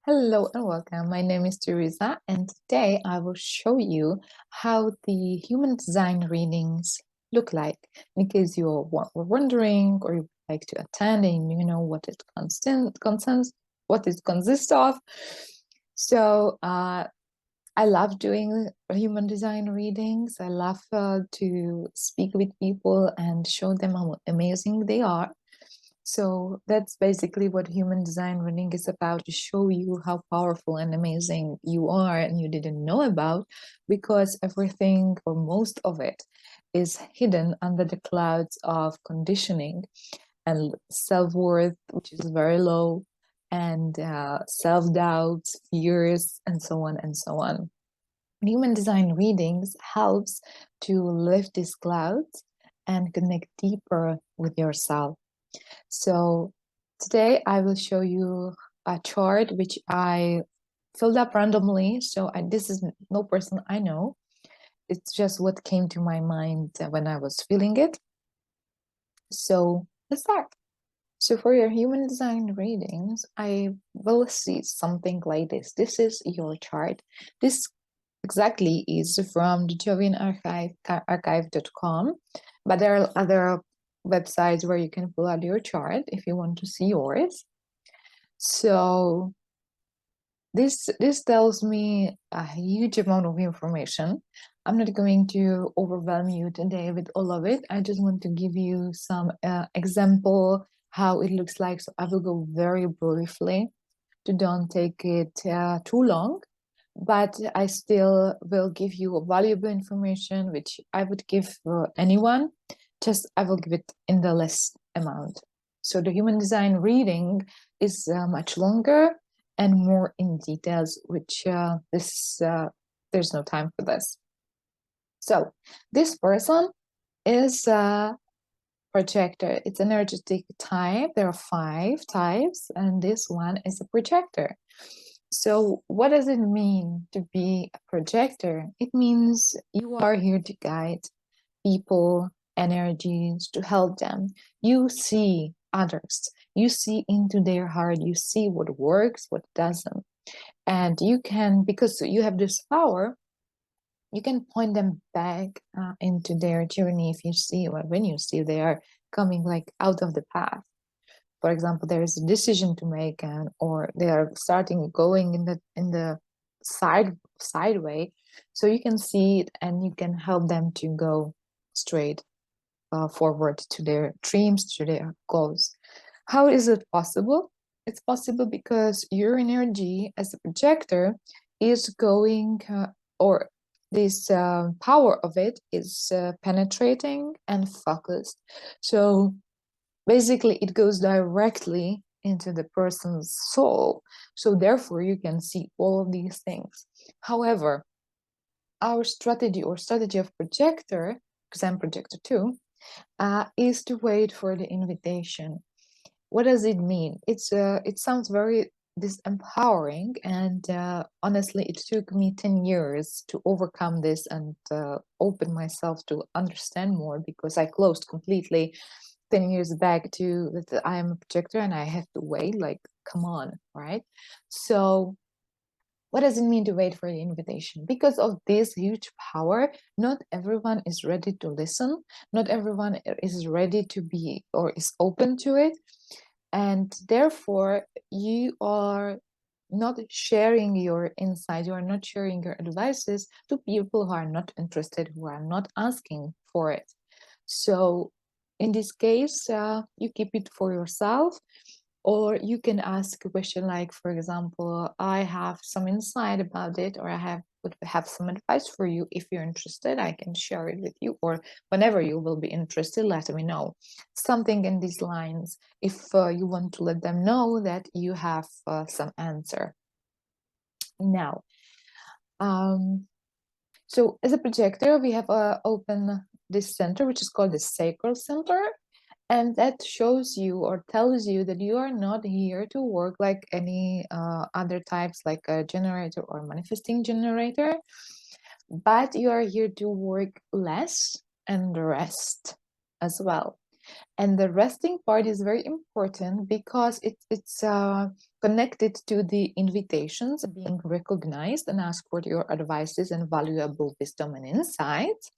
Hello and welcome. My name is Teresa, and today I will show you how the human design readings look like. In case you were wondering or you would like to attend and you know what it consists of. So I love doing human design readings. I love to speak with people and show them how amazing they are. So that's basically what human design reading is about, to show you how powerful and amazing you are and you didn't know about, because everything or most of it is hidden under the clouds of conditioning and self-worth, which is very low, and self-doubt, fears, and so on and so on. Human design readings helps to lift these clouds and connect deeper with yourself. So today I will show you a chart which I filled up randomly. So this is no person I know. It's just what came to my mind when I was feeling it. So let's start. So for your human design readings, I will see something like this. This is your chart. This exactly is from the Jovian archive.com, but there are other websites where you can pull out your chart if you want to see yours. So this tells me a huge amount of information. I'm not going to overwhelm you today with all of it. I just want to give you some example how it looks like. So I will go very briefly to don't take it too long, but I still will give you valuable information, which I would give anyone, just I will give it in the less amount. So the human design reading is much longer and more in details, which there's no time for this. So this person is a projector. It's an energetic type. There are 5 types, and this one is a projector. So what does it mean to be a projector? It means you are here to guide people, energies, to help them. You see others. You see into their heart. You see what works, what doesn't. And you can, because you have this power, you can point them back into their journey if you see, or when you see they are coming like out of the path. For example, there is a decision to make, and or they are starting going in the sideway, so you can see it and you can help them to go straight forward to their dreams, to their goals. How is it possible? It's possible because your energy as a projector is going, or this power of it is penetrating and focused. So basically, it goes directly into the person's soul. So therefore, you can see all of these things. However, our strategy or strategy of projector, because I'm projector too, is to wait for the invitation. What does it mean? It sounds very disempowering, and honestly, it took me 10 years to overcome this and open myself to understand more, because I closed completely 10 years back to that I am a projector and I have to wait. Like, come on, right? So what does it mean to wait for the invitation? Because of this huge power, not everyone is ready to listen. Not everyone is ready to be or is open to it. And therefore, you are not sharing your insights, you are not sharing your advices to people who are not interested, who are not asking for it. So in this case, you keep it for yourself, or you can ask a question like, for example, I have some insight about it, or would have some advice for you. If you're interested, I can share it with you, or whenever you will be interested, let me know. Something in these lines, if you want to let them know that you have some answer. Now, so as a projector, we have open this center, which is called the sacral center. And that shows you or tells you that you are not here to work like any other types, like a generator or manifesting generator, but you are here to work less and rest as well. And the resting part is very important because it's connected to the invitations being recognized and asked for your advices and valuable wisdom and insights.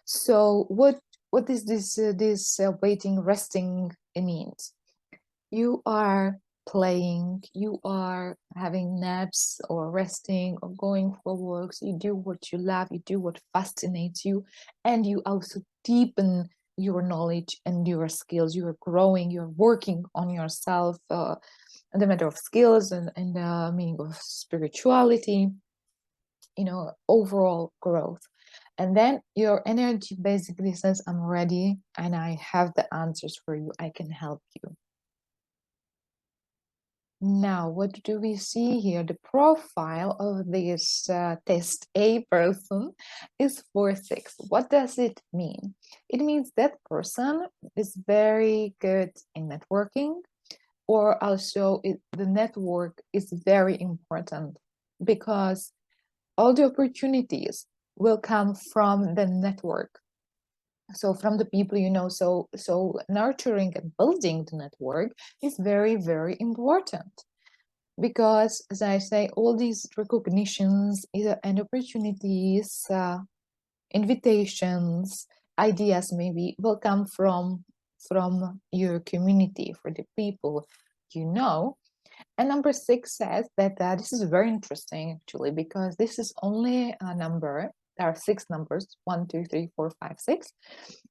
So what is this waiting, resting means? You are playing, you are having naps or resting or going for walks. You do what you love, you do what fascinates you, and you also deepen your knowledge and your skills. You are growing, you're working on yourself, in the matter of skills and meaning of spirituality, overall growth. And then your energy basically says, I'm ready and I have the answers for you. I can help you. Now, what do we see here? The profile of this test A person is 4-6. What does it mean? It means that person is very good in networking, or also the network is very important because all the opportunities will come from the network. So from the people so nurturing and building the network is very, very important, because as I say, all these recognitions and opportunities, invitations, ideas maybe will come from your community, for the people you know. And number 6 says that this is very interesting actually, because this is only a number. There are 6 numbers, 1, 2, 3, 4, 5, 6.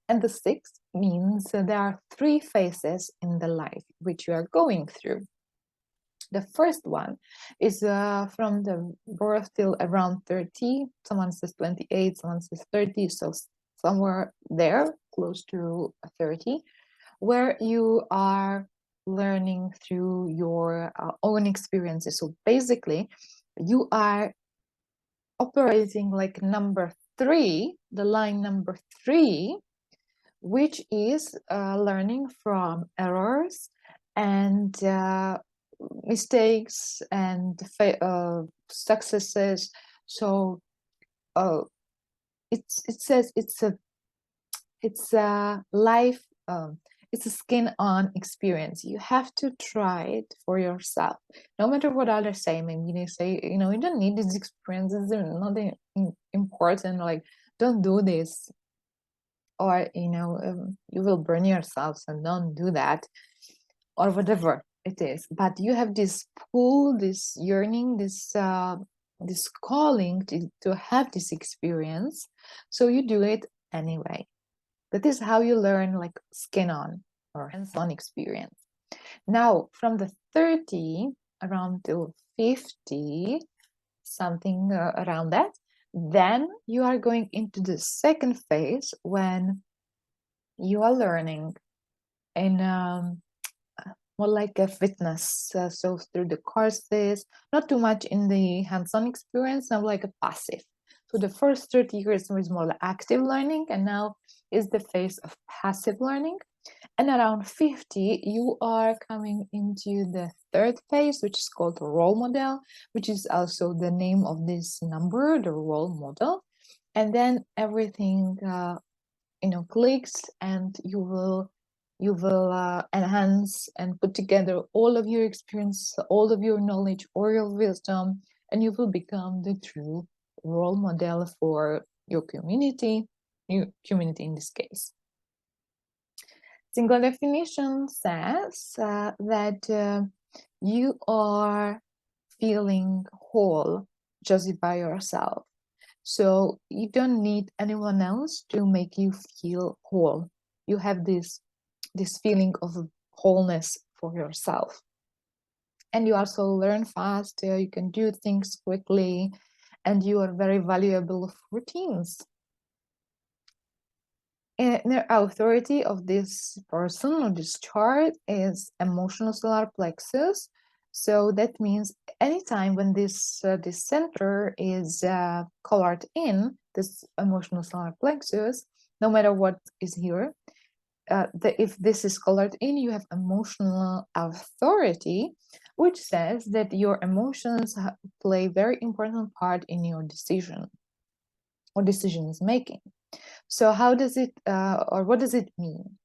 And the 6 means there are 3 phases in the life which you are going through. The first one is from the birth till around 30. Someone says 28, someone says 30. So somewhere there, close to 30, where you are learning through your own experiences. So basically, you are operating like number 3, the line number 3, which is learning from errors and mistakes and successes. So it says it's a life, it's a skin on experience. You have to try it for yourself, no matter what others say. Maybe they say, you don't need these experiences, they're not important, like don't do this, or you will burn yourself, and don't do that, or whatever it is. But you have this pull, this yearning, this calling to have this experience, so you do it anyway. That is how you learn, like skin on or hands-on experience. Now from the 30 around till 50, something around that, then you are going into the second phase, when you are learning in more like a fitness, so through the courses, not too much in the hands-on experience, now like a passive. So the first 30 years was more like active learning, and now is the phase of passive learning. And around 50, you are coming into the third phase, which is called role model, which is also the name of this number, the role model. And then everything clicks, and you will enhance and put together all of your experience, all of your knowledge, or your wisdom, and you will become the true role model for your community in this case. Single definition says that you are feeling whole just by yourself. So you don't need anyone else to make you feel whole. You have this feeling of wholeness for yourself. And you also learn fast, you can do things quickly, and you are very valuable of routines. And the authority of this person or this chart is emotional solar plexus. So that means anytime when this center is colored in, this emotional solar plexus, no matter what is here, if this is colored in, you have emotional authority, which says that your emotions play a very important part in your decision or decisions making. So how does it, or what does it mean?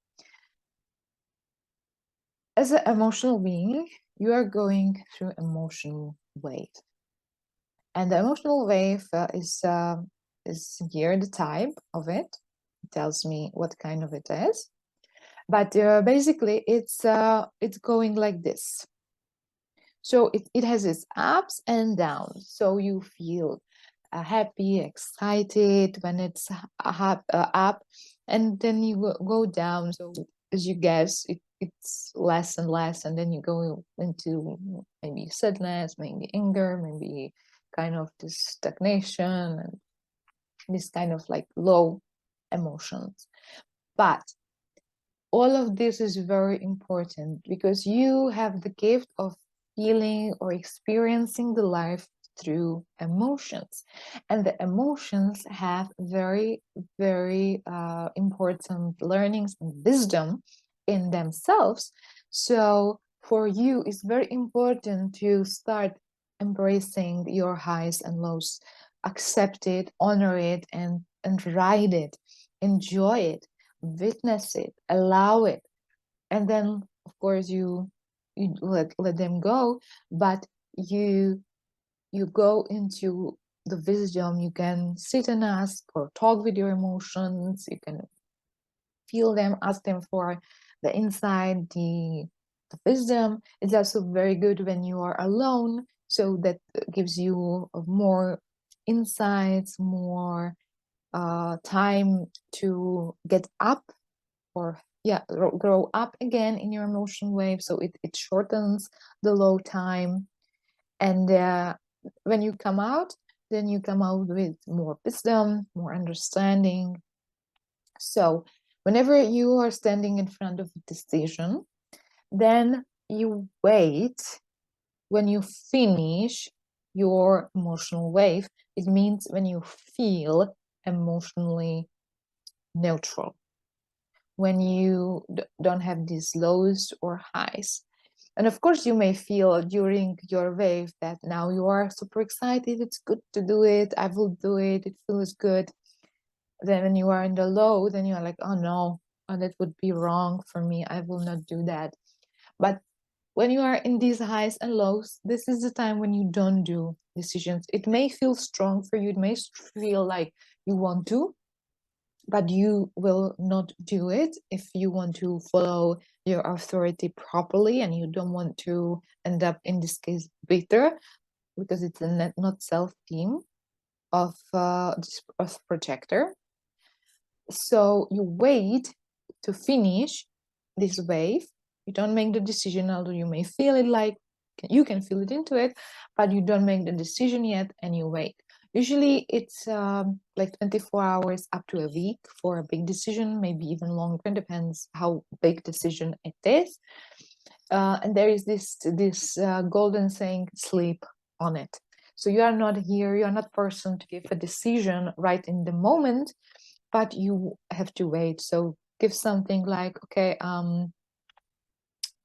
As an emotional being, you are going through emotional wave, and the emotional wave is here. The type of it tells me what kind of it is, but basically it's going like this. So it has its ups and downs. So you feel happy, excited when it's up, and then you go down. So as you guess, it's less and less, and then you go into maybe sadness, maybe anger, maybe kind of this stagnation, and this kind of like low emotions. But all of this is very important because you have the gift of feeling or experiencing the life through emotions, and the emotions have very, very important learnings and wisdom in themselves. So for you it's very important to start embracing your highs and lows, accept it, honor it, and ride it, enjoy it, witness it, allow it, and then of course you let them go. But you go into the wisdom. You can sit and ask or talk with your emotions. You can feel them, ask them for the insight, the wisdom. It's also very good when you are alone, so that gives you more insights, more time to get up, or yeah, grow up again in your emotion wave. So it shortens the low time, and when you come out, then you come out with more wisdom, more understanding. So whenever you are standing in front of a decision, then you wait. When you finish your emotional wave, it means when you feel emotionally neutral, when you don't have these lows or highs. And of course, you may feel during your wave that now you are super excited, it's good to do it, I will do it, it feels good. Then when you are in the low, then you're like, oh no, oh, that would be wrong for me, I will not do that. But when you are in these highs and lows, this is the time when you don't do decisions. It may feel strong for you, it may feel like you want to, but you will not do it if you want to follow your authority properly, and you don't want to end up, in this case, bitter, because it's a not self theme of this projector. So you wait to finish this wave. You don't make the decision, although you may feel it, like you can feel it into it, but you don't make the decision yet, and you wait. Usually it's like 24 hours up to a week for a big decision, maybe even longer, depends how big decision it is. And there is this golden saying, sleep on it. So you are not here, you are not person to give a decision right in the moment, but you have to wait. So give something like, okay,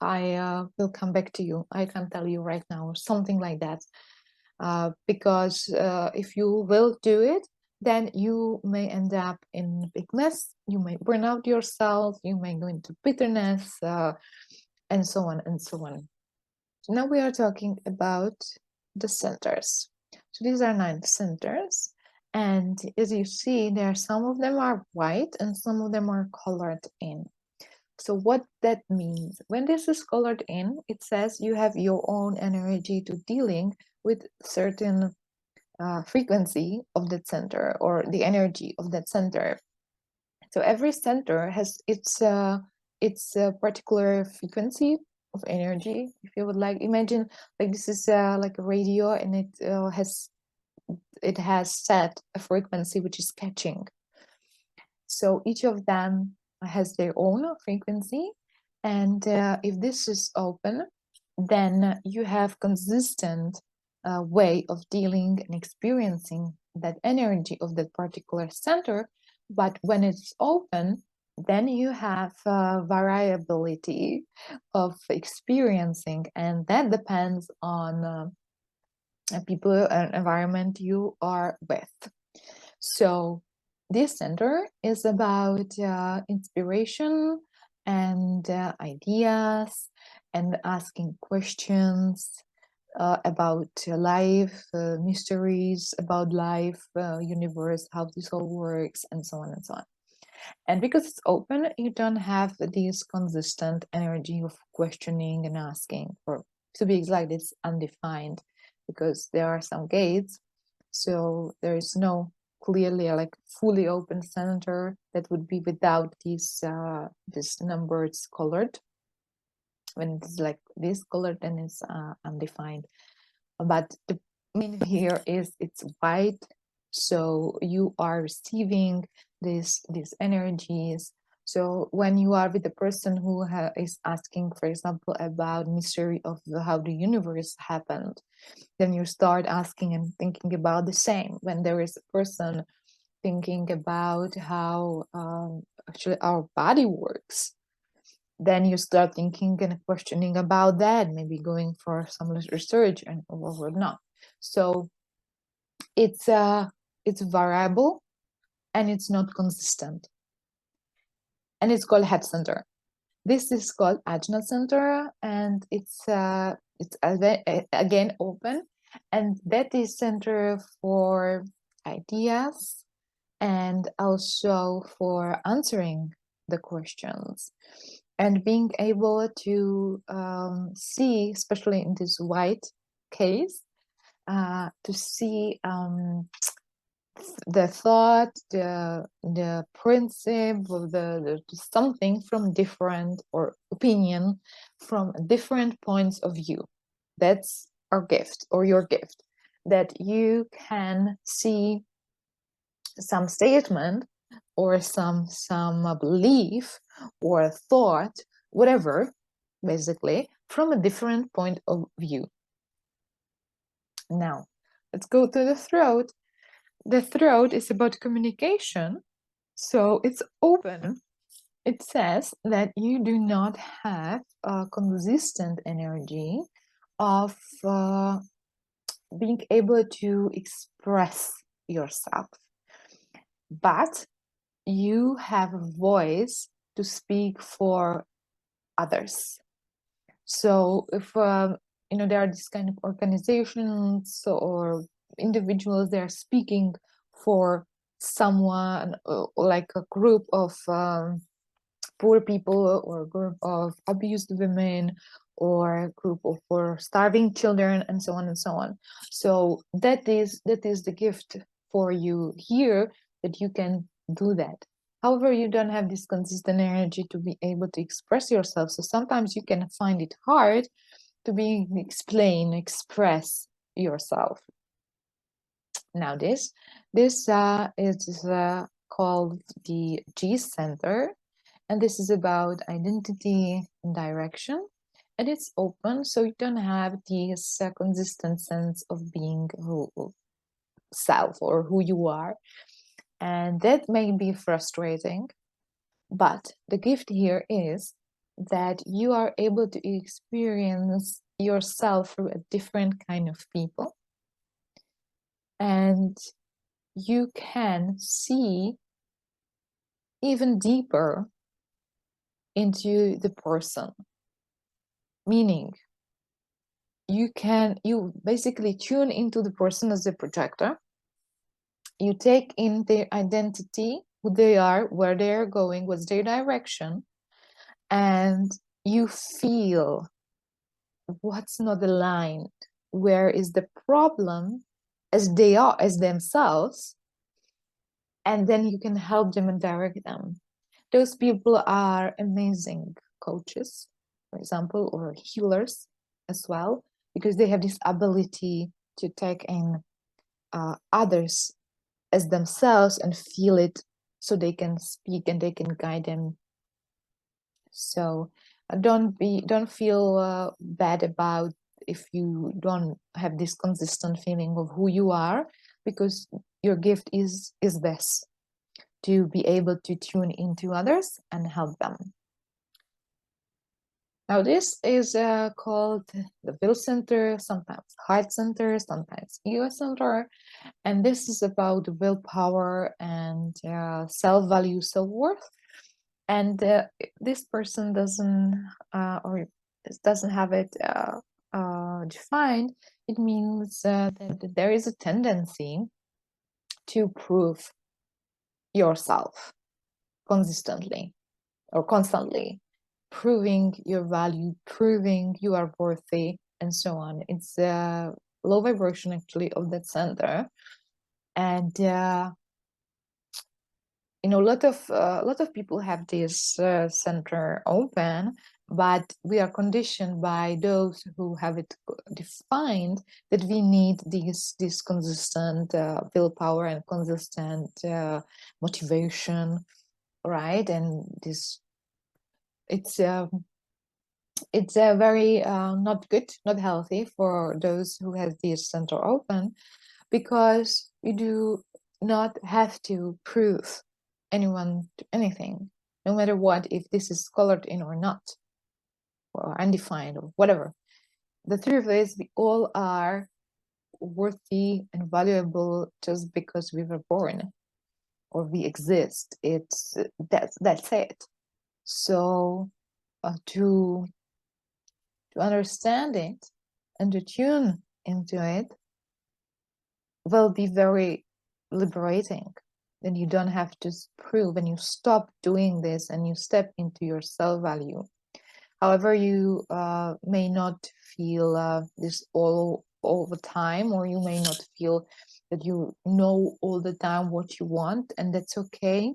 I will come back to you, I can't tell you right now, or something like that. Because if you will do it, then you may end up in a big mess, you may burn out yourself, you may go into bitterness, and so on and so on. So now we are talking about the centers. So these are 9 centers, and as you see there, some of them are white and some of them are colored in. So what that means, when this is colored in, it says you have your own energy to dealing with certain frequency of that center, or the energy of that center. So every center has its particular frequency of energy. If you would like, imagine like this is like a radio, and it has set a frequency which is catching. So each of them has their own frequency, and if this is open, then you have consistent way of dealing and experiencing that energy of that particular center. But when it's open, then you have variability of experiencing, and that depends on people and environment you are with. So this center is about inspiration and ideas and asking questions about life, mysteries about life, universe, how this all works, and so on and so on. And because it's open, you don't have this consistent energy of questioning and asking. Or to be exact, it's undefined because there are some gates. So there is no clearly like fully open center that would be without this number. It's colored. When it's like this colored, then it's undefined. But the meaning here is it's white, so you are receiving these energies. So when you are with the person who is asking, for example, about mystery of how the universe happened, then you start asking and thinking about the same. When there is a person thinking about how actually our body works, then you start thinking and questioning about that, maybe going for some research and or not. So it's variable and it's not consistent, and it's called head center. This is called ajna center, and it's again open, and that is center for ideas and also for answering the questions and being able to see, especially in this white case, to see the thought, the principle, the something from different, or opinion from different points of view. That's our gift, or your gift, that you can see some statement or some belief or thought, whatever, basically from a different point of view. Now let's go to the throat. The throat is about communication, so it's open. It says that you do not have a consistent energy of being able to express yourself, but you have a voice to speak for others. So if there are these kind of organizations or individuals, they are speaking for someone, like a group of poor people, or a group of abused women, or a group of for starving children, and so on and so on. So that is the gift for you here, that you can do that. However, you don't have this consistent energy to be able to express yourself, so sometimes you can find it hard to express yourself. Now this is called the G center, and this is about identity and direction, and it's open, so you don't have this consistent sense of being self, or who you are, and that may be frustrating. But the gift here is that you are able to experience yourself through a different kind of people, and you can see even deeper into the person. Meaning, you basically tune into the person as a projector. You take in their identity, who they are, where they are going, what's their direction, and you feel what's not aligned, where is the problem, as they are, as themselves, and then you can help them and direct them. Those people are amazing coaches, for example, or healers as well, because they have this ability to take in others as themselves and feel it, so they can speak and they can guide them. So don't feel bad about if you don't have this consistent feeling of who you are, because your gift is this, to be able to tune into others and help them. Now this is called the will center, sometimes heart center, sometimes ego center, and this is about willpower and self-value, self-worth. And this person doesn't, or doesn't have it defined, it means that there is a tendency to prove yourself consistently or constantly, proving your value, proving you are worthy, and so on. It's a low vibration actually of that center, and a lot of people have this center open, but we are conditioned by those who have it defined that we need this consistent willpower and consistent motivation, right? And this it's very not good, not healthy for those who have this center open, because you do not have to prove anyone to anything, no matter what, if this is colored in or not, or undefined or whatever. The truth is, we all are worthy and valuable just because we were born or we exist. It's that's it. So to understand it and to tune into it will be very liberating. Then you don't have to prove, and you stop doing this and you step into your self-value. However, you may not feel this all the time, or you may not feel that you know all the time what you want, and that's okay.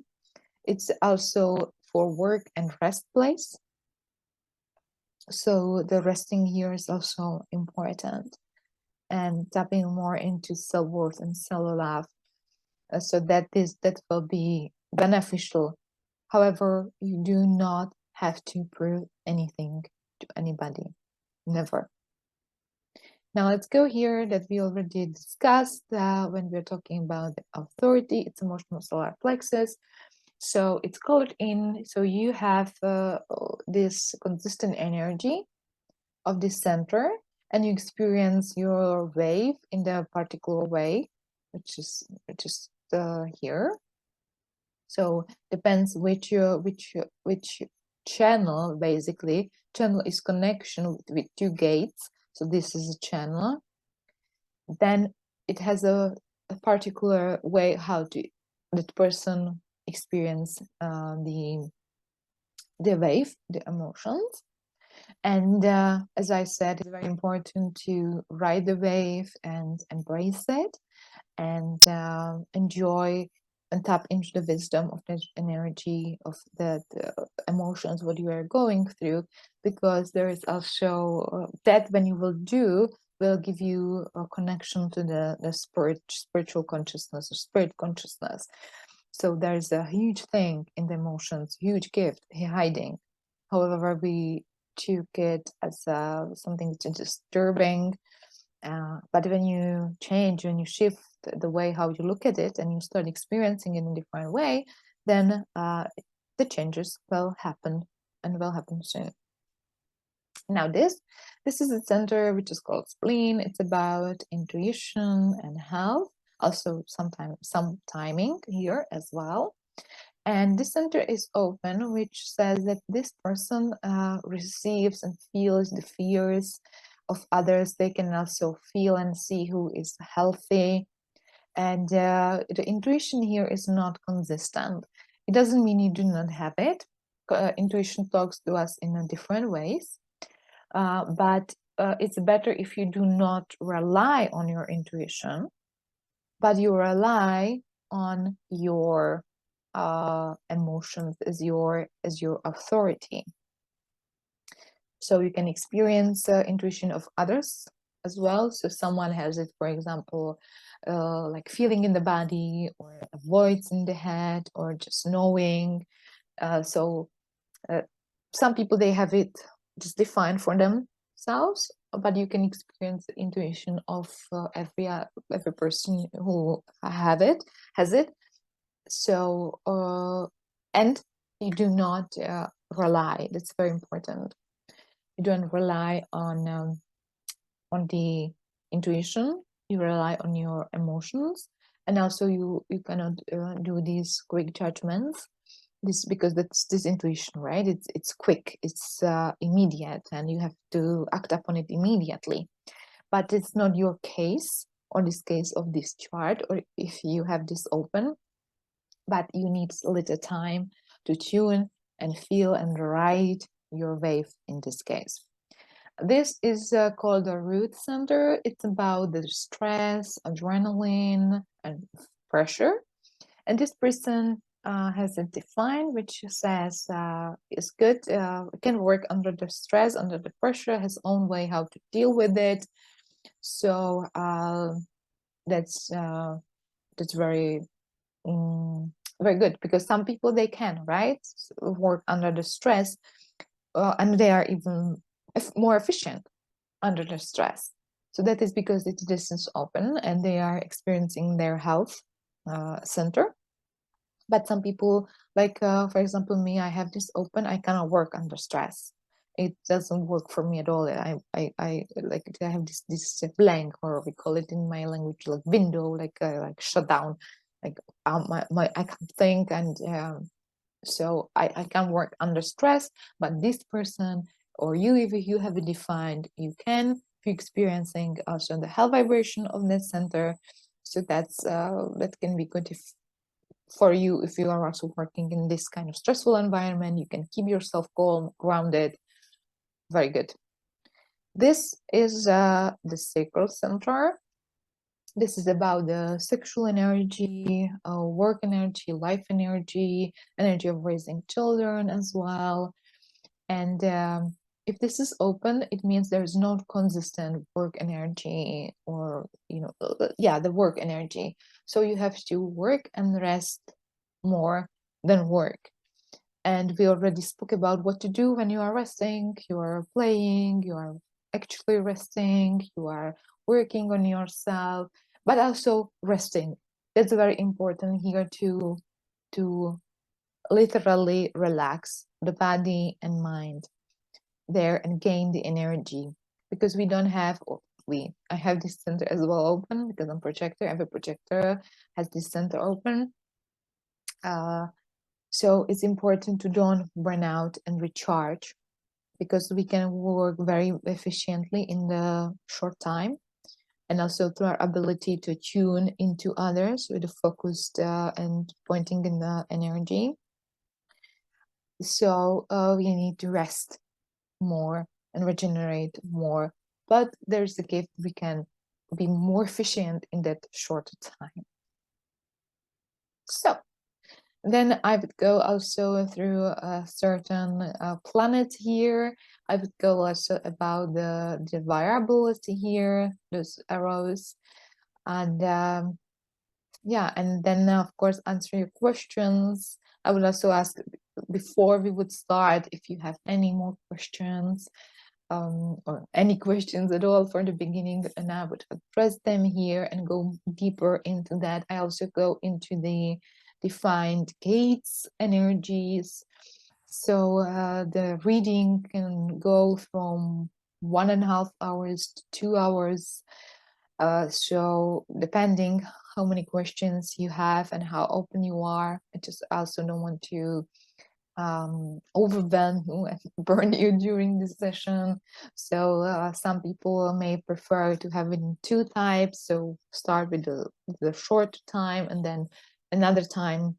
It's also for work and rest place. So the resting here is also important, and tapping more into self-worth and self-love, so that will be beneficial. However, you do not have to prove anything to anybody, never. Now let's go here that we already discussed when we're talking about the authority. It's emotional solar plexus. So it's colored in. So you have this consistent energy of this center, and you experience your wave in the particular way, which is here. So depends which channel. Basically, channel is connection with two gates. So this is a channel. Then it has a particular way how to that person experience the wave, the emotions. And as I said, it's very important to ride the wave and embrace it, and enjoy and tap into the wisdom of the energy of the emotions, what you are going through, because there is also that when you will give you a connection to the spiritual consciousness or spirit consciousness. So there's a huge thing in the emotions, huge gift hiding. However, we took it as something disturbing. But when you change, when you shift the way how you look at it and you start experiencing it in a different way, then the changes will happen, and will happen soon. Now this is a center which is called spleen. It's about intuition and health. Also sometimes some timing here as well. And this center is open, which says that this person receives and feels the fears of others. They can also feel and see who is healthy. And the intuition here is not consistent. It doesn't mean you do not have it. Intuition talks to us in different ways. But it's better if you do not rely on your intuition, but you rely on your emotions as your authority. So you can experience intuition of others as well. So someone has it, for example, like feeling in the body, or a voice in the head, or just knowing. So some people, they have it just defined for themselves, but you can experience the intuition of every person who has it. So and you do not rely. That's very important. You don't rely on the intuition. You rely on your emotions, and also you cannot do these quick judgments, this, because that's this intuition, right? It's quick, it's immediate, and you have to act upon it immediately. But it's not your case, or this case of this chart, or if you have this open, but you need a little time to tune and feel and ride your wave in this case. This is called the root center. It's about the stress, adrenaline, and pressure. And this person has a define which says is good, can work under the stress, under the pressure, has own way how to deal with it. So that's very very good, because some people, they can, right, work under the stress, and they are even more efficient under the stress. So that is because it's distance open and they are experiencing their health center. But some people, like for example me, I have this open, I cannot work under stress. It doesn't work for me at all. I like, I have this blank, or we call it in my language like window, like shut down, like my I can't think, and so I can work under stress. But this person, or you, if you have it defined, you can be experiencing also the high vibration of that center. So that's that can be good if for you, if you are also working in this kind of stressful environment. You can keep yourself calm, grounded. Very good. This is the sacral center. This is about the sexual energy, work energy, life energy, energy of raising children as well. And if this is open, it means there's no consistent work energy, or the work energy. So you have to work and rest more than work. And we already spoke about what to do when you are resting. You are playing, you are actually resting, you are working on yourself, but also resting. That's very important here to literally relax the body and mind there and gain the energy, because we don't have, I have this center as well open, because I'm projector. Every projector has this center open. So it's important to don't burn out and recharge, because we can work very efficiently in the short time, and also through our ability to tune into others with a focused and pointing in the energy. So we need to rest more and regenerate more. But there's a gift, we can be more efficient in that short time. So then I would go also through a certain planet here. I would go also about the variability here, those arrows. And yeah, and then of course answer your questions. I would also ask, before we would start, if you have any more questions, or any questions at all for the beginning, and I would address them here and go deeper into that. I also go into the defined gates energies. So the reading can go from 1.5 hours to 2 hours. So depending how many questions you have and how open you are, I just also don't want to overwhelm you and burn you during this session. So some people may prefer to have it in 2 types. So start with the short time, and then another time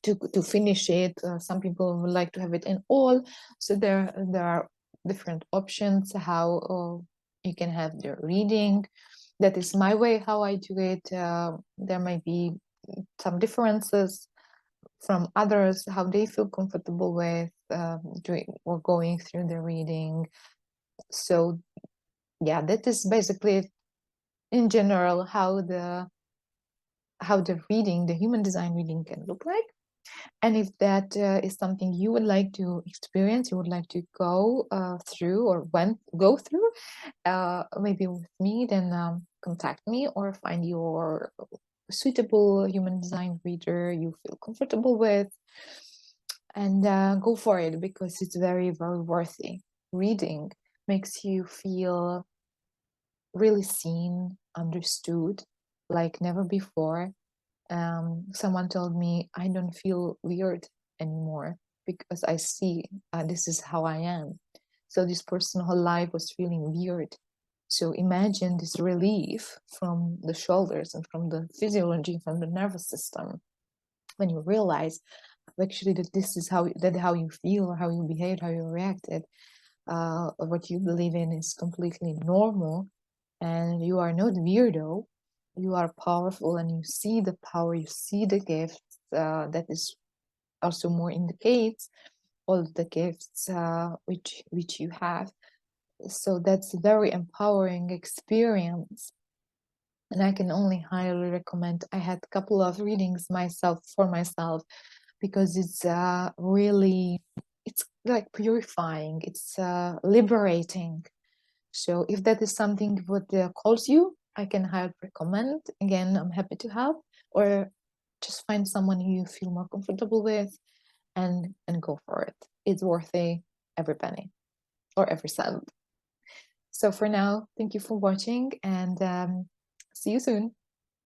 to finish it. Some people would like to have it in all. So there are different options how you can have the reading. That is my way how I do it. There might be some differences from others, how they feel comfortable with doing or going through the reading. So yeah, that is basically in general how the reading, the human design reading, can look like. And if that is something you would like to experience, you would like to go through, or go through maybe with me, then contact me, or find your suitable human design reader you feel comfortable with, and go for it, because it's very, very worthy. Reading makes you feel really seen, understood, like never before. Someone told me, I don't feel weird anymore because I see this is how I am. So this person whole life was feeling weird. So imagine this relief from the shoulders and from the physiology, from the nervous system, when you realize actually that this is how you feel, or how you behaved, how you reacted, or what you believe in is completely normal, and you are not weirdo. You are powerful, and you see the power, you see the gifts. That is also more indicates all the gifts which you have. So that's a very empowering experience, and I can only highly recommend. I had a couple of readings for myself because it's really, it's like purifying, it's liberating. So if that is something what calls you, I can highly recommend. Again, I'm happy to help, or just find someone who you feel more comfortable with, and go for it. It's worthy every penny or every cent. So for now, thank you for watching, and see you soon.